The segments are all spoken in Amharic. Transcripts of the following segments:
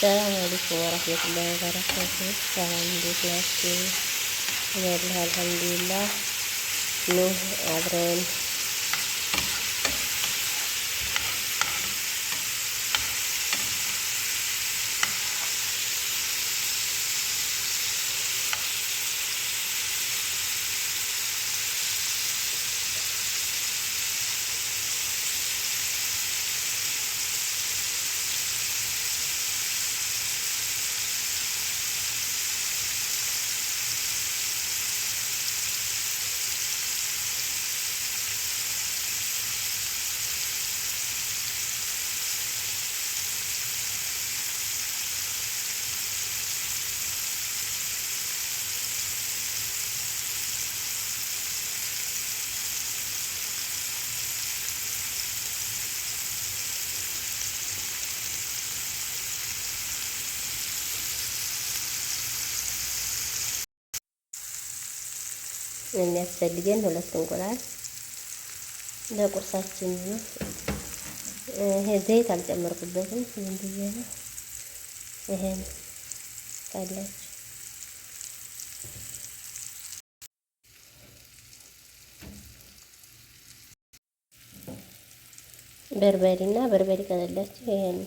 ሰላም አለይኩም ወራህመቱላሂ ወበረካቱ። ሰላም እንዴት ናችሁ? ያለሁ አልሐምዱሊላህ። ኑ አብረን የሚያስፈልገን 2 እንቁላል ለቁርሳችን ነው። ይሄ ዘይት አልጨመርኩበትም፣ ዝም ብዬ ነው። ይሄን ካላችሁ በርበሬና በርበሬ ከሌላችሁ ይሄን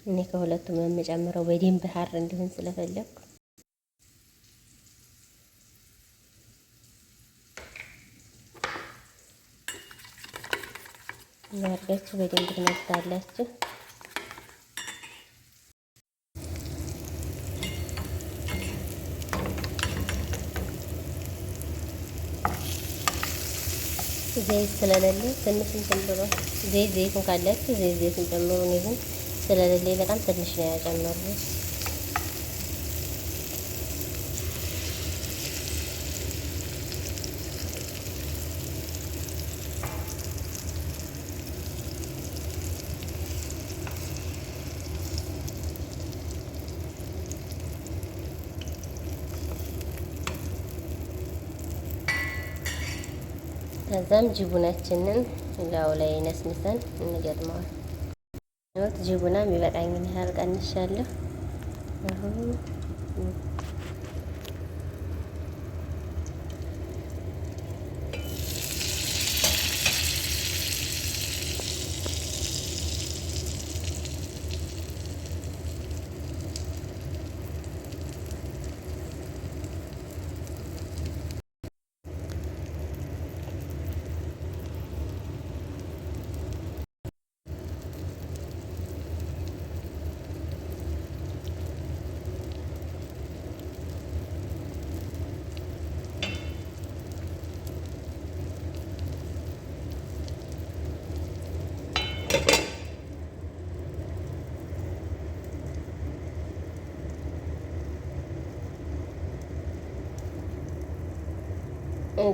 እኔ ከሁለቱም የምጨምረው በደንብ ሀር እንዲሆን ስለፈለኩ ያርጋችሁ በደንብ ትመታላችሁ። ዘይት ስለሌለ ትንሽ እንትን ብሎ ዘይቱን ካላችሁ ዘይቱን ጨምሩ። ይሁን ስለሌለ በጣም ትንሽ ነው ያጨመርኩት። ከዛም ጅቡናችንን ላው ላይ ነስንሰን እንገጥመዋል። ጅቡና የሚበቃኝን ያህል ቀንሻለሁ። አሁን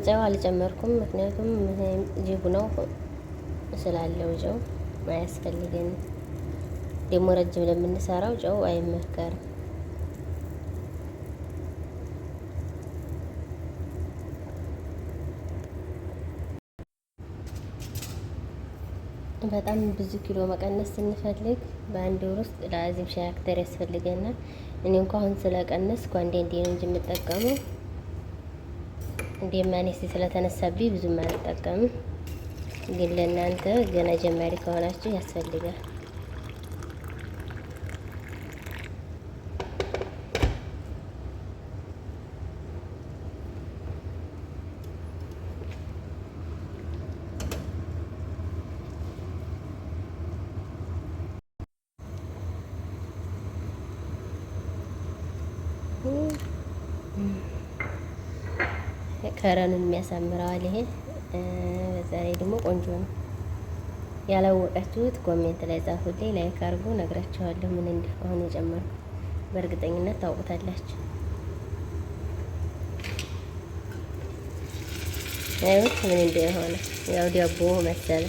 ጨው አልጨመርኩም፣ ምክንያቱም ጅቡናው ስላለው ጨው አያስፈልገንም። ደግሞ ረጅም ለምንሰራው ጨው አይመከርም። በጣም ብዙ ኪሎ መቀነስ ስንፈልግ በአንድ ወር ውስጥ ለአዚም ሻይ አክተር ያስፈልገናል። እኔ እንኳን አሁን ስለቀነስኩ አንዴ ነው እንጂ የምጠቀመው እንደማኔስ ስለተነሳብኝ ብዙም አልጠቀምም። ግን ለእናንተ ገና ጀማሪ ከሆናችሁ ያስፈልጋል። ከረኑን የሚያሳምረዋል ይሄ። በዛ ላይ ደግሞ ቆንጆ ነው። ያላወቃችሁት ኮሜንት ላይ ጻፉልኝ፣ ላይክ አድርጉ። ነግራችኋለሁ ምን እንደሆነ የጨመርኩ በእርግጠኝነት ታውቁታላችሁ። አይሁት ምን እንደሆነ ያው ዳቦ መሰለ።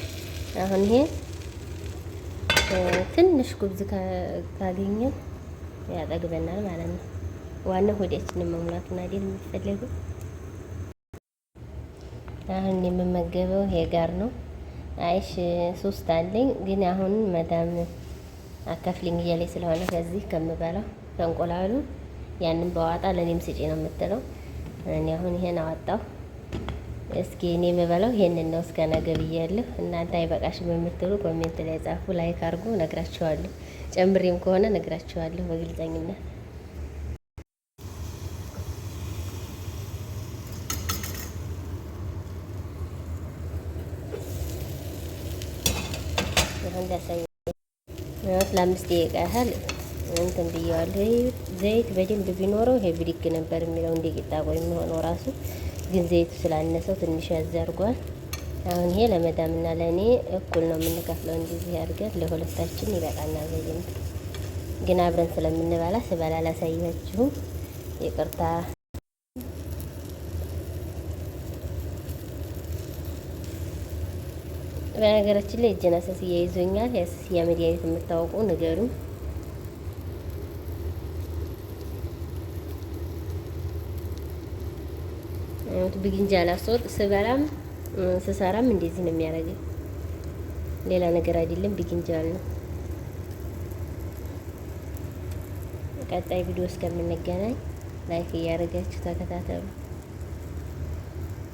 አሁን ይሄ ትንሽ ጉብዝ ካገኘን ያጠግበናል ማለት ነው። ዋናው ሆዳችንን መሙላት ነው አይደል የሚፈለገው። አሁን የምመገበው ይሄ ጋር ነው። አይሽ 3 አለኝ ግን አሁን መዳም አካፍሊኝ እያለኝ ስለሆነ ከዚህ ከምበላው ከእንቁላሉ ያንን በዋጣ ለኔም ስጪ ነው የምትለው። እኔ አሁን ይሄን አወጣው። እስኪ እኔ የምበላው ይሄንን ነው እስከ ነገ ብያለሁ። እናንተ አይበቃሽም የምትሉ ኮሜንት ላይ ጻፉ፣ ላይክ አድርጉ፣ ነግራችኋለሁ። ጨምሬም ከሆነ ነግራችኋለሁ በግልጸኝነት። አሁን ላሳይ ለ5 ደቂቃ ያህል እንትን ብየዋለሁ። ዘይት በደንብ ቢኖረው ይሄ ብድግ ነበር የሚለው እንደ ቂጣ ቆይ የሚሆነው ራሱ፣ ግን ዘይቱ ስላነሰው ትንሽ ያዘርጓል። አሁን ይሄ ለመዳምና ለእኔ እኩል ነው የምንከፍለው። እንደዚህ አድርገን ለሁለታችን ይበቃናል። በደንብ ግን አብረን ስለምንበላ ስበላ ላሳያችሁ ይቅርታ። በነገራችን ላይ እጄን አሳስያ ይዞኛል። የአሳስያ መድኃኒት የምታውቁ ንገሩኝ። ብግንጃል አስወጥ ስበላም ስሰራም እንደዚህ ነው የሚያደርገው። ሌላ ነገር አይደለም፣ ብግንጃል ነው። ቀጣይ ቪዲዮ እስከምንገናኝ ላይክ እያደረጋችሁ ተከታተሉ።